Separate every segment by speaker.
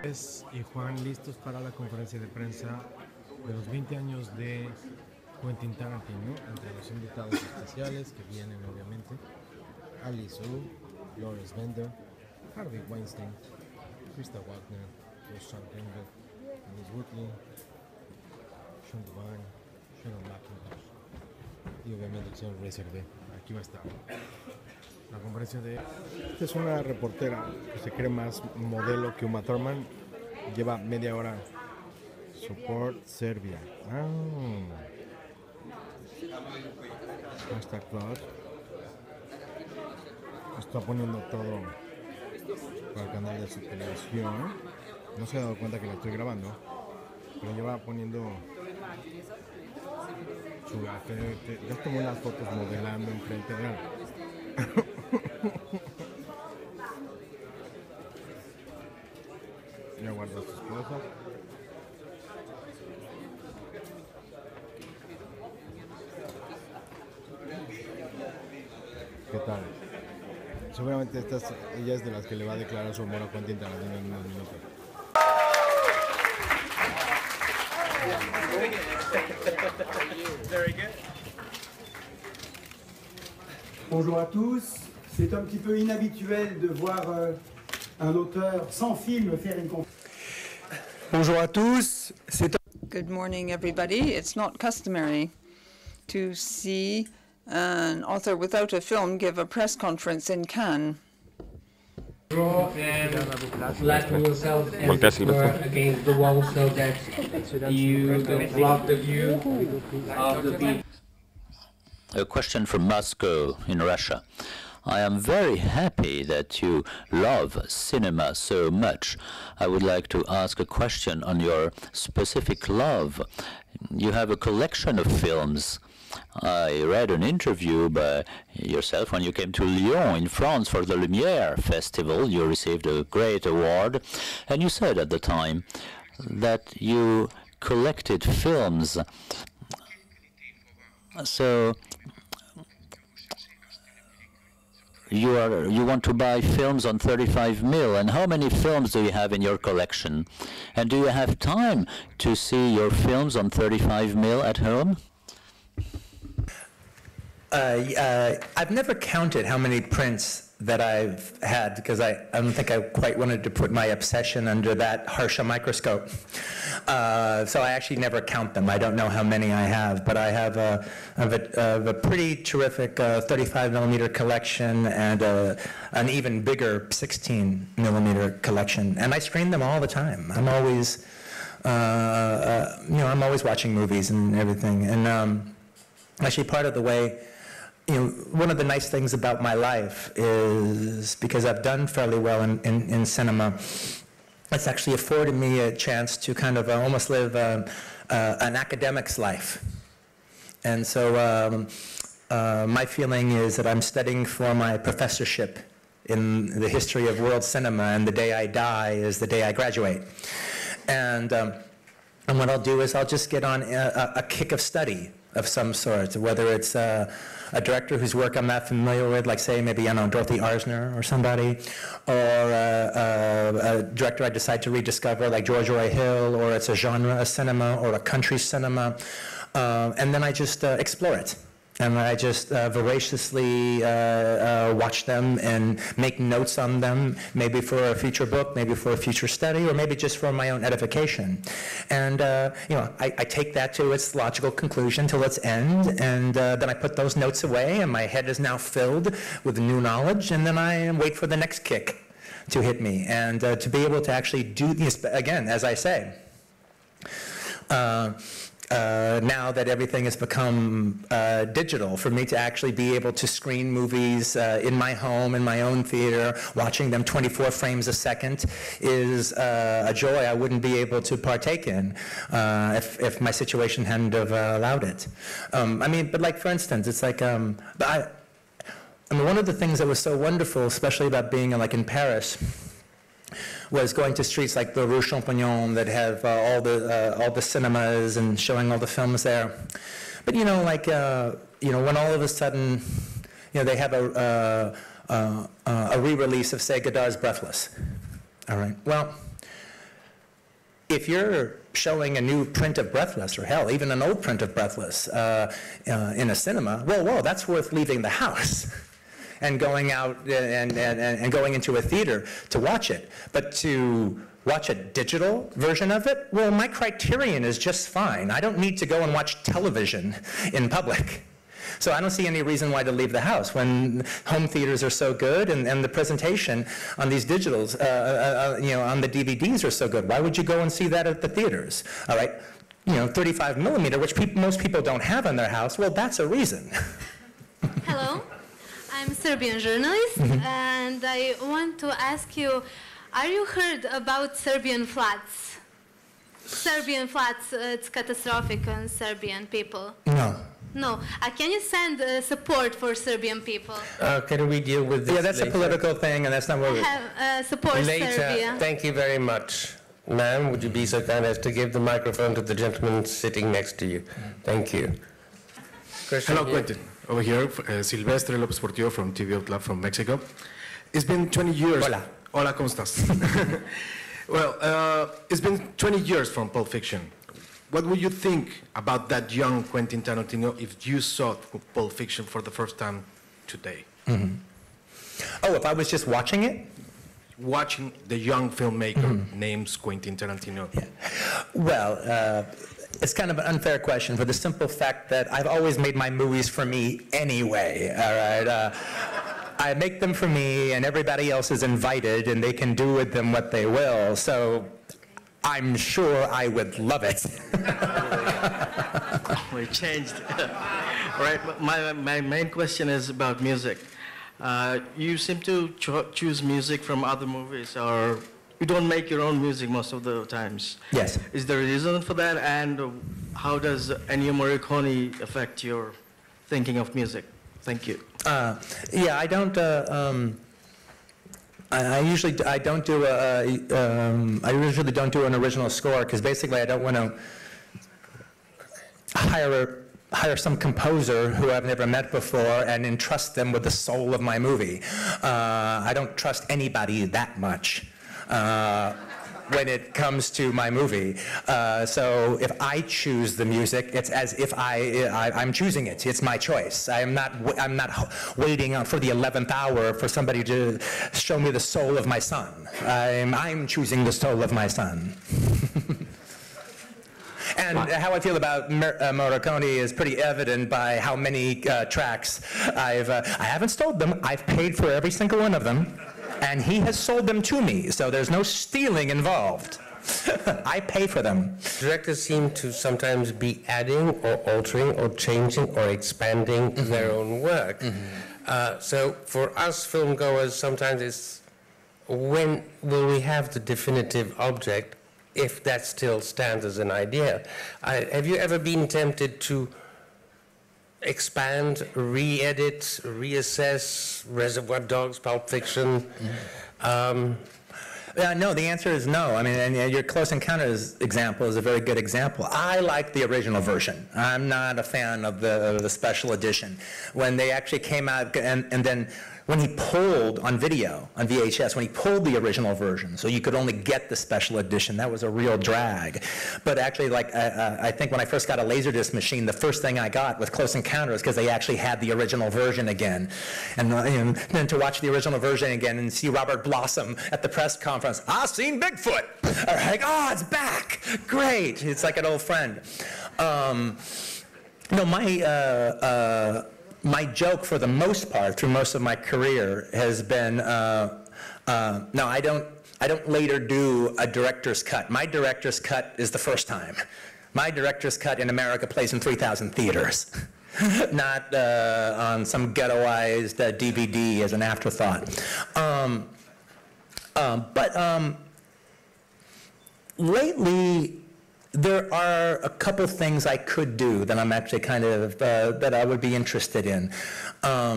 Speaker 1: Y Juan, listos para la conferencia de prensa de los 20 años de Quentin Tarantino, entre los invitados especiales que vienen obviamente Alice Wu, Lawrence Bender, Harvey Weinstein, Krista Wagner, Sean Denver, Alice Woodley, Sean Devine, Shannon McIntosh y obviamente el señor Racer B. Aquí va a estar la conferencia de... Esta es una reportera que se cree más modelo que Uma Thurman. Lleva media hora. Support Serbia. Hashtag Claude. Está poniendo todo para el canal de su televisión. No se ha dado cuenta que la estoy grabando, pero lleva poniendo su gafete. Ya tomó unas fotos modelando enfrente de él. Ya guarda sus cosas. ¿Qué tal? Seguramente ella es de las que le va a declarar su amor a Quentin Tarantino en unos minutos.
Speaker 2: Bonjour à tous. C'est un petit peu inhabituel de voir un auteur sans film faire une conférence. Bonjour à tous.
Speaker 3: Good morning, everybody. It's not customary to see an author without a film give a press conference in Cannes.
Speaker 4: And flatten yourself and against the wall so that you don't block the view of the people.
Speaker 5: A question from Moscow in Russia. I am very happy that you love cinema so much. I would like to ask a question on your specific love. You have a collection of films. I read an interview by yourself when you came to Lyon in France for the Lumière Festival. You received a great award, and you said at the time that you collected films. So you want to buy films on 35mm, and how many films do you have in your collection? And do you have time to see your films on 35mm at home?
Speaker 6: I've never counted how many prints that I've had, because I don't think I quite wanted to put my obsession under that harsh a microscope. So I actually never count them. I don't know how many I have, but I have a pretty terrific 35mm collection and an even bigger 16mm collection, and I screen them all the time. I'm always, I'm always watching movies and everything. And actually, part of the way. One of the nice things about my life is because I've done fairly well in cinema, it's actually afforded me a chance to kind of almost live an academic's life. And so my feeling is that I'm studying for my professorship in the history of world cinema, and the day I die is the day I graduate. And what I'll do is I'll just get on a kick of study of some sort, whether it's a director whose work I'm not familiar with, like say maybe, I don't know, Dorothy Arzner or somebody, or a director I decide to rediscover like George Roy Hill, or it's a genre of cinema or a country cinema, and then I just explore it. And I just voraciously watch them and make notes on them, maybe for a future book, maybe for a future study, or maybe just for my own edification. And I take that to its logical conclusion till its end, and then I put those notes away, and my head is now filled with new knowledge, and then I wait for the next kick to hit me, and to be able to actually do these, again, as I say, now that everything has become digital, for me to actually be able to screen movies in my home, in my own theater, watching them 24 frames a second is a joy I wouldn't be able to partake in if my situation hadn't have allowed it. But like, for instance, it's like, one of the things that was so wonderful, especially about being like in Paris, was going to streets like the Rue Champignon that have all the cinemas and showing all the films there. But when all of a sudden, they have a re-release of, say, Godard's Breathless. All right. Well, if you're showing a new print of Breathless, or hell, even an old print of Breathless in a cinema, whoa, that's worth leaving the house and going out and going into a theater to watch it. But to watch a digital version of it, well, my criterion is just fine. I don't need to go and watch television in public. So I don't see any reason why to leave the house when home theaters are so good and the presentation on these digitals, on the DVDs are so good. Why would you go and see that at the theaters? All right, 35 millimeter, which most people don't have in their house, well, that's a reason.
Speaker 7: Hello, I'm a Serbian journalist, and I want to ask you, are you heard about Serbian floods? Serbian floods, it's catastrophic on Serbian people.
Speaker 6: No.
Speaker 7: No. Can you send support for Serbian people?
Speaker 8: Can we deal with this?
Speaker 6: Yeah, that's
Speaker 8: later?
Speaker 6: a political thing, and that's not what we
Speaker 7: have support
Speaker 8: later.
Speaker 7: Serbia.
Speaker 8: Thank you very much. Ma'am, would you be so kind as to give the microphone to the gentleman sitting next to you? Thank you.
Speaker 9: Hello, Quentin. Over here, Silvestre Lopez Portillo from TVUDLAP from Mexico. It's been 20 years.
Speaker 6: Hola.
Speaker 9: Hola, ¿cómo estás? Well, it's been 20 years from Pulp Fiction. What would you think about that young Quentin Tarantino if you saw Pulp Fiction for the first time today?
Speaker 6: Oh, if I was just watching it?
Speaker 9: Watching the young filmmaker named Quentin Tarantino.
Speaker 6: Yeah. Well, it's kind of an unfair question for the simple fact that I've always made my movies for me anyway, all right? I make them for me, and everybody else is invited, and they can do with them what they will, so I'm sure I would love it.
Speaker 10: We changed. All right, my main question is about music. You seem to choose music from other movies, or you don't make your own music most of the times.
Speaker 6: Yes.
Speaker 10: Is there a reason for that, and how does Ennio Morricone affect your thinking of music? Thank you.
Speaker 6: Yeah, I don't. I usually don't do an original score because basically I don't want to hire some composer who I've never met before and entrust them with the soul of my movie. I don't trust anybody that much when it comes to my movie. So if I choose the music, it's as if I'm choosing it. It's my choice. I'm not waiting for the 11th hour for somebody to show me the soul of my son. I'm choosing the soul of my son. And how I feel about Morricone is pretty evident by how many tracks I haven't sold them. I've paid for every single one of them. And he has sold them to me, so there's no stealing involved. I pay for them.
Speaker 8: Directors seem to sometimes be adding or altering or changing or expanding their own work. So for us filmgoers, sometimes it's when will we have the definitive object, if that still stands as an idea. Have you ever been tempted to expand, re-edit, reassess Reservoir Dogs, Pulp Fiction?
Speaker 6: No, the answer is no. I mean, and your Close Encounters example is a very good example. I like the original version. I'm not a fan of the special edition. When they actually came out, and then when he pulled on video, on VHS, when he pulled the original version, so you could only get the special edition, that was a real drag. But actually, like, I think when I first got a Laserdisc machine, the first thing I got was Close Encounters, because they actually had the original version again. And then to watch the original version again and see Robert Blossom at the press conference, I've seen Bigfoot! All right, oh, it's back! Great! It's like an old friend. No, my joke, for the most part, through most of my career, has been, no, I don't later do a director's cut. My director's cut is the first time. My director's cut in America plays in 3,000 theaters, not on some ghettoized DVD as an afterthought. But lately, there are a couple things I could do that I'm actually kind of, that I would be interested in. I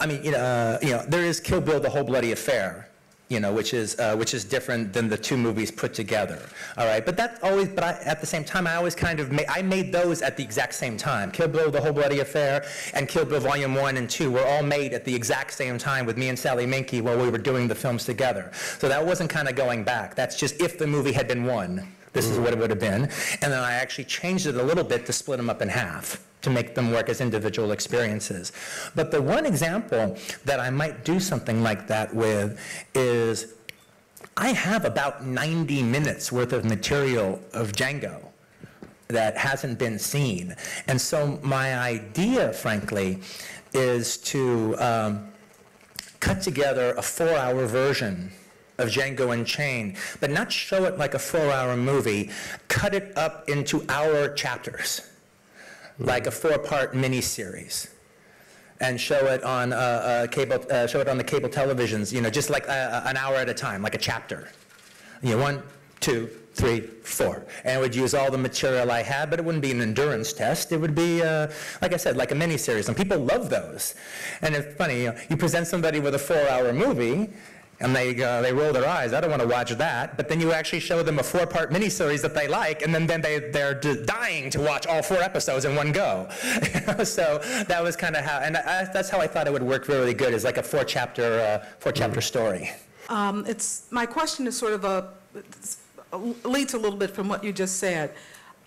Speaker 6: mean, there is Kill Bill, The Whole Bloody Affair, you know, which is different than the two movies put together. All right, but at the same time, I always kind of made those at the exact same time. Kill Bill: The Whole Bloody Affair and Kill Bill Volume 1 and 2 were all made at the exact same time with me and Sally Minky while we were doing the films together. So that wasn't kind of going back. That's just if the movie had been one, this is what it would have been. And then I actually changed it a little bit to split them up in half, to make them work as individual experiences. But the one example that I might do something like that with is I have about 90 minutes worth of material of Django that hasn't been seen. And so my idea, frankly, is to cut together a 4-hour version of Django Unchained, but not show it like a 4-hour movie, cut it up into hour chapters, like a 4-part miniseries, and show it on cable, show it on the cable televisions, you know, just like an hour at a time, like a chapter. You know, 1, 2, 3, 4, and it would use all the material I had, but it wouldn't be an endurance test. It would be, like I said, like a miniseries, and people love those. And it's funny, you know, you present somebody with a 4-hour movie, and they roll their eyes. I don't want to watch that. But then you actually show them a 4-part miniseries that they like, and then they're dying to watch all 4 episodes in one go. So that was kind of how, and that's how I thought it would work really good, is like a 4-chapter story.
Speaker 11: My question is sort of leads a little bit from what you just said.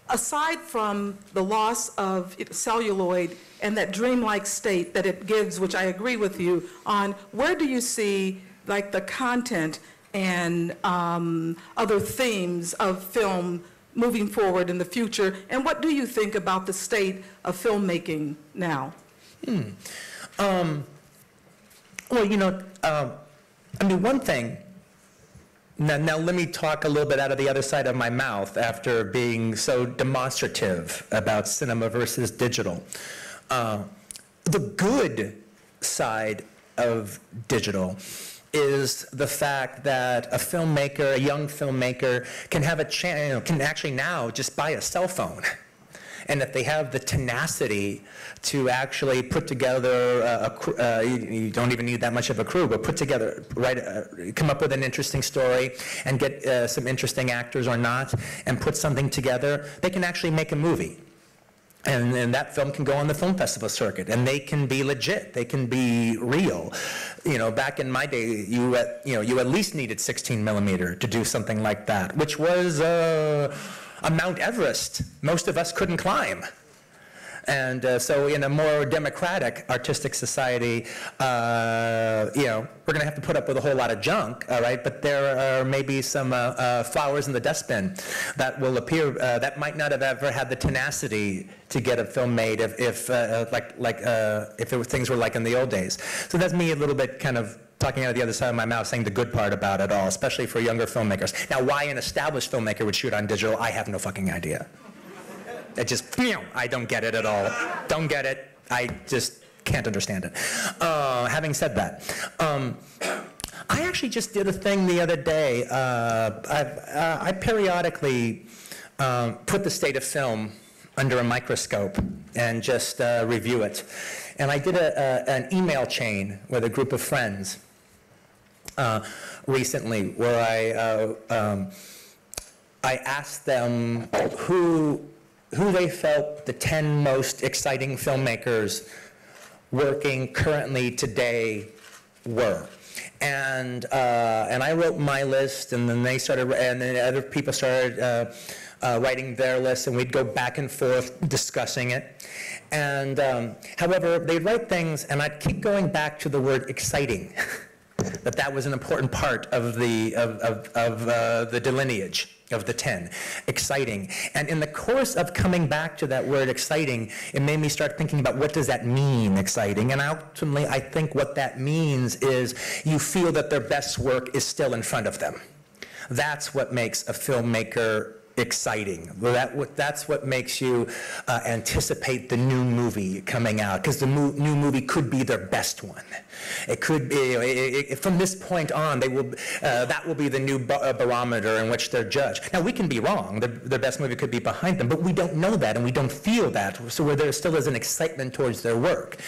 Speaker 11: Aside from the loss of celluloid and that dreamlike state that it gives, which I agree with you on, where do you see like the content and other themes of film moving forward in the future, and what do you think about the state of filmmaking now?
Speaker 6: Well, you know, I mean, one thing, now let me talk a little bit out of the other side of my mouth after being so demonstrative about cinema versus digital. The good side of digital is the fact that a filmmaker, a young filmmaker, can have a chance, you know, can actually now just buy a cell phone. And if they have the tenacity to actually put together you don't even need that much of a crew, but put together, come up with an interesting story and get some interesting actors or not, and put something together, they can actually make a movie. And that film can go on the film festival circuit, and they can be legit. They can be real. You know, back in my day, you at least needed 16 millimeter to do something like that, which was a Mount Everest most of us couldn't climb. And so in a more democratic artistic society, you know, we're going to have to put up with a whole lot of junk, all right? But there are maybe some flowers in the dustbin that will appear, that might not have ever had the tenacity to get a film made if things were like in the old days. So that's me a little bit kind of talking out of the other side of my mouth, saying the good part about it all, especially for younger filmmakers. Now, why an established filmmaker would shoot on digital, I have no fucking idea. It just, I don't get it at all. Don't get it. I just can't understand it. Having said that, I actually just did a thing the other day. I periodically put the state of film under a microscope and just review it. And I did an email chain with a group of friends recently where I asked them who they felt the 10 most exciting filmmakers working currently today were. And I wrote my list, and then then other people started writing their list, and we'd go back and forth discussing it. And however, they'd write things, and I'd keep going back to the word exciting, that was an important part of the delineage of the 10, exciting. And in the course of coming back to that word exciting, it made me start thinking about what does that mean, exciting? And ultimately, I think what that means is you feel that their best work is still in front of them. That's what makes a filmmaker exciting. That's what makes you anticipate the new movie coming out, because the new movie could be their best one. It could be, from this point on, that will be the new barometer in which they're judged. Now, we can be wrong. Their best movie could be behind them, but we don't know that, and we don't feel that. So there still is an excitement towards their work.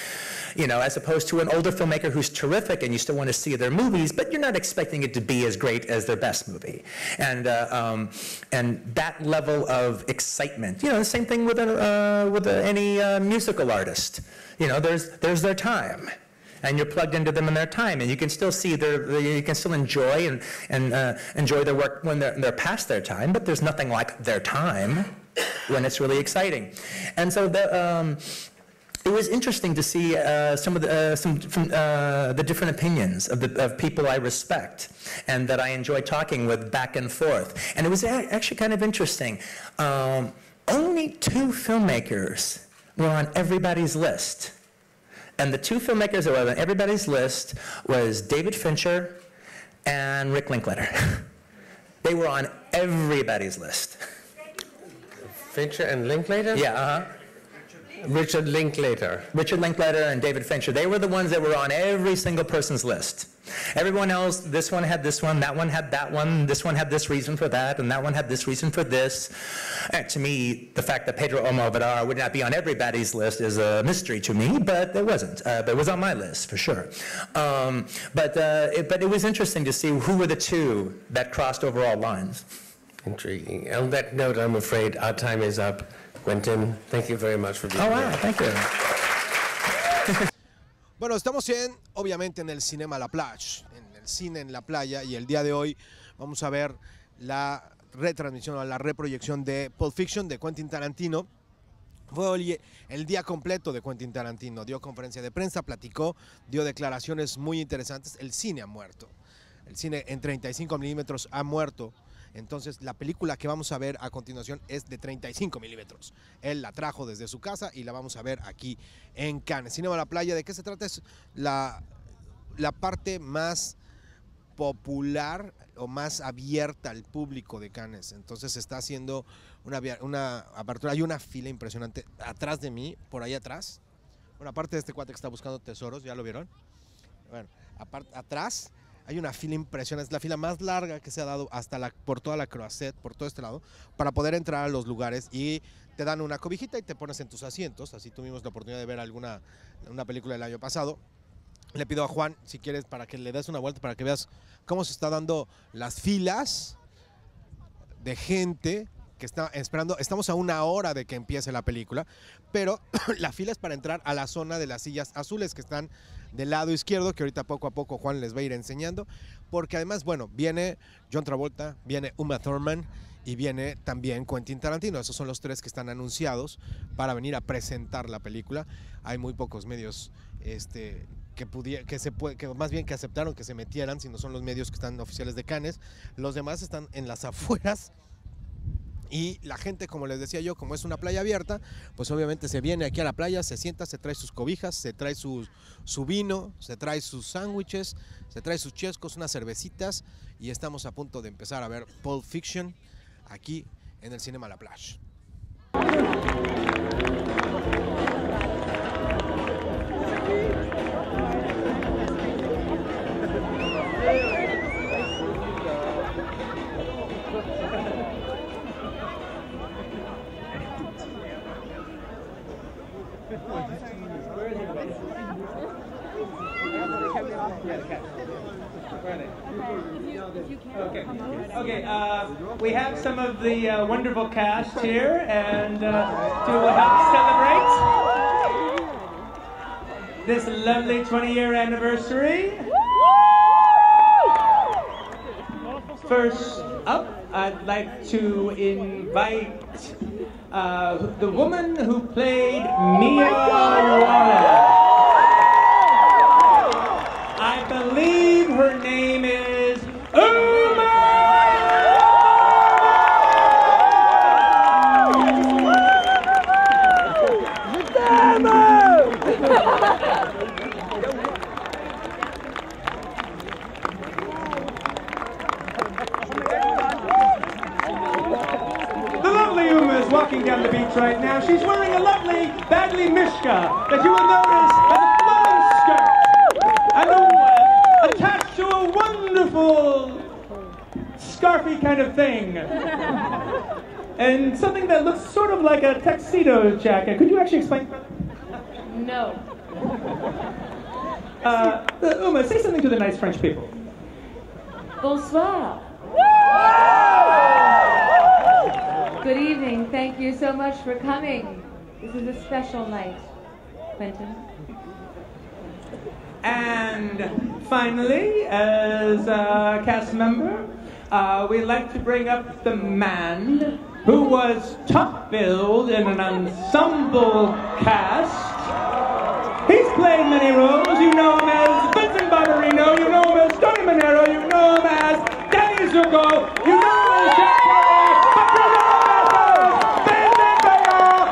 Speaker 6: you know, as opposed to an older filmmaker who's terrific and you still want to see their movies, but you're not expecting it to be as great as their best movie. And that level of excitement, you know, the same thing with any musical artist. You know, there's their time, and you're plugged into them in their time, and you can still see you can still enjoy and enjoy their work when they're past their time, but there's nothing like their time when it's really exciting. And so it was interesting to see some of the different opinions of people I respect and that I enjoy talking with back and forth. And it was actually kind of interesting. Only 2 filmmakers were on everybody's list. And the 2 filmmakers that were on everybody's list was David Fincher and Rick Linklater. They were on everybody's list.
Speaker 8: Fincher and Linklater?
Speaker 6: Yeah,
Speaker 8: Richard Linklater.
Speaker 6: Richard Linklater and David Fincher. They were the ones that were on every single person's list. Everyone else, this one had this one, that one had that one, this one had this reason for that, and that one had this reason for this. And to me, the fact that Pedro Almodovar would not be on everybody's list is a mystery to me, but it wasn't. But it was on my list, for sure. But it was interesting to see who were the 2 that crossed over all lines.
Speaker 8: Intriguing. On that note, I'm afraid our time is up. Quentin, thank you very much for being here.
Speaker 6: Oh, wow, thank you.
Speaker 9: Bueno, estamos obviamente en el Cinema La Plage, en el cine en la playa, y el día de hoy vamos a ver la retransmisión o la reproyección de Pulp Fiction de Quentin Tarantino. Fue hoy el día completo de Quentin Tarantino, dio conferencia de prensa, platicó, dio declaraciones muy interesantes. El cine ha muerto, el cine en 35 milímetros ha muerto. Entonces, la película que vamos a ver a continuación es de 35 milímetros. Él la trajo desde su casa y la vamos a ver aquí en Cannes. Cinema La Playa, ¿de qué se trata? Es la parte más popular o más abierta al público de Cannes. Entonces, se está haciendo una apertura. Hay una fila impresionante atrás de mí, por ahí atrás. Bueno, aparte de este cuate que está buscando tesoros, ¿ya lo vieron? Bueno, atrás hay una fila impresionante, es la fila más larga que se ha dado por toda la Croisette, por todo este lado, para poder entrar a los lugares, y te dan una cobijita y te pones en tus asientos. Así tuvimos la oportunidad de ver una película del año pasado. Le pido a Juan, si quieres, para que le des una vuelta, para que veas cómo se está dando las filas de gente que está esperando. Estamos a 1 hora de que empiece la película, pero la fila es para entrar a la zona de las sillas azules que están del lado izquierdo, que ahorita poco a poco Juan les va a ir enseñando, porque además, bueno, viene John Travolta, viene Uma Thurman y viene también Quentin Tarantino. Esos son los 3 que están anunciados para venir a presentar la película. Hay muy pocos medios que más bien que aceptaron que se metieran, si no son los medios que están oficiales de Cannes. Los demás están en las afueras. Y la gente, como les decía yo, como es una playa abierta, pues obviamente se viene aquí a la playa, se sienta, se trae sus cobijas, se trae su vino, se trae sus sándwiches, se trae sus chescos, unas cervecitas, y estamos a punto de empezar a ver Pulp Fiction aquí en el Cinema La Plage.
Speaker 12: Okay, we have some of the wonderful cast here, and to help celebrate this lovely 20-year anniversary. First up, I'd like to invite the woman who played Mia Wallace. I believe her name is Uma. The lovely Uma is walking down the beach right now. She's wearing a lovely badly mishka that you will notice as a flowing skirt. And attached to a wonderful scarfy kind of thing. And something that looks sort of like a tuxedo jacket. Could you actually explain?
Speaker 13: No.
Speaker 12: Uma, say something to the nice French people.
Speaker 13: Bonsoir. Good evening. Thank you so much for coming. This is a special night, Quentin.
Speaker 12: And finally, as a cast member, we'd like to bring up the man who was top billed in an ensemble cast. He's played many roles. You know him as Vincent Barbarino, you know him as Tony Manero, you know him as Danny Zuko, you know him as Jack Kelly, but you know him as Vincent Barbarino,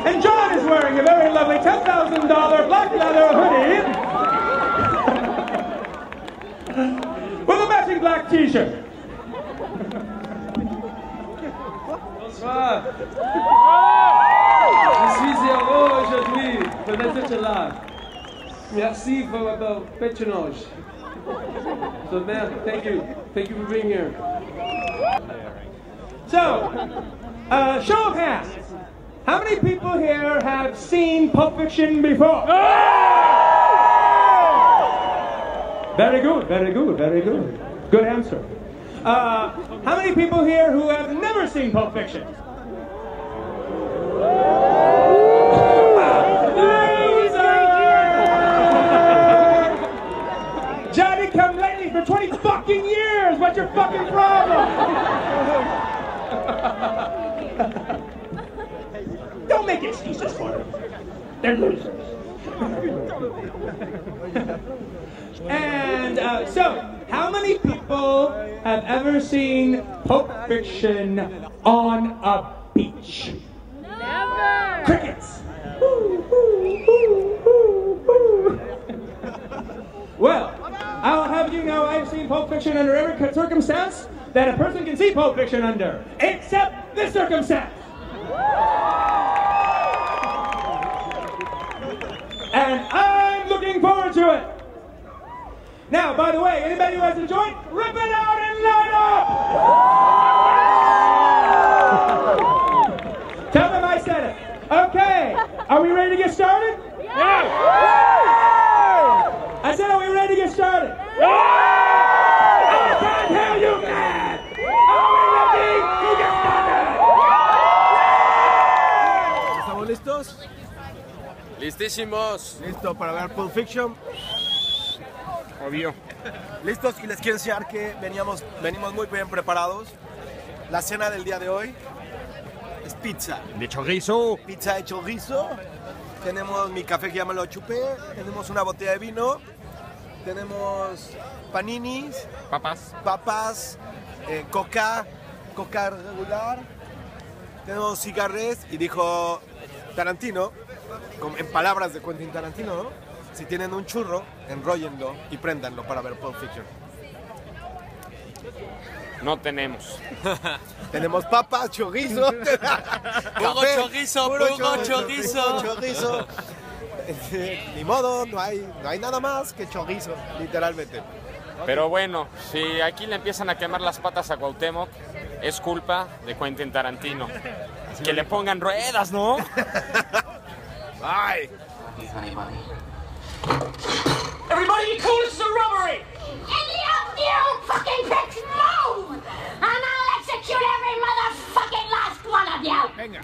Speaker 12: And John is wearing a very lovely $10,000 black leather hoodie with a matching black t-shirt.
Speaker 14: Bonsoir. Je suis heureux aujourd'hui d'être là. Merci for votre patronage. So, man, thank you. Thank you for being here.
Speaker 12: So, show of hands. How many people here have seen Pulp Fiction before? Very good, very good, very good. Good answer. How many people here who have never seen Pulp Fiction? Johnny come lately for 20 fucking years. What's your fucking problem? Don't make excuses for them. They're losers. And so, how many people have ever seen Pulp Fiction on a beach? Never! Crickets! Well, I'll have you know I've seen Pulp Fiction under every circumstance that a person can see Pulp Fiction under, except this circumstance. And I'm looking forward to it. Now, by the way, anybody who has a joint, rip it out and light up! Tell them I said it. Okay, are we ready to get started? Yeah! I said, are we ready to get started? Yeah! I can't hear you, man! Are we ready to get started?
Speaker 9: ¿Estamos listos?
Speaker 8: Listísimos.
Speaker 9: ¿Listo para ver Pulp Fiction?
Speaker 8: Obvio.
Speaker 9: Listos, y les quiero enseñar que venimos muy bien preparados. La cena del día de hoy es pizza.
Speaker 8: De chorizo.
Speaker 9: Pizza de chorizo. Tenemos mi café que ya me lo chupé. Tenemos una botella de vino. Tenemos paninis. Papas. Coca regular. Tenemos cigarres. Y dijo Tarantino, en palabras de Quentin Tarantino, ¿no? Si tienen un churro, enróllenlo y préndanlo para ver Pulp Fiction.
Speaker 8: No tenemos.
Speaker 9: Tenemos papas, chorizo,
Speaker 8: Puro chorizo.
Speaker 9: Ni modo, no hay nada más que chorizo, literalmente.
Speaker 15: Pero bueno, si aquí le empiezan a quemar las patas a Cuauhtémoc, es culpa de Quentin Tarantino. Que le pongan ruedas, ¿no?
Speaker 9: Bye.
Speaker 16: Everybody be cool, this is a robbery! Any of you fucking pricks move! And I'll execute every motherfucking last one of you!
Speaker 9: Venga.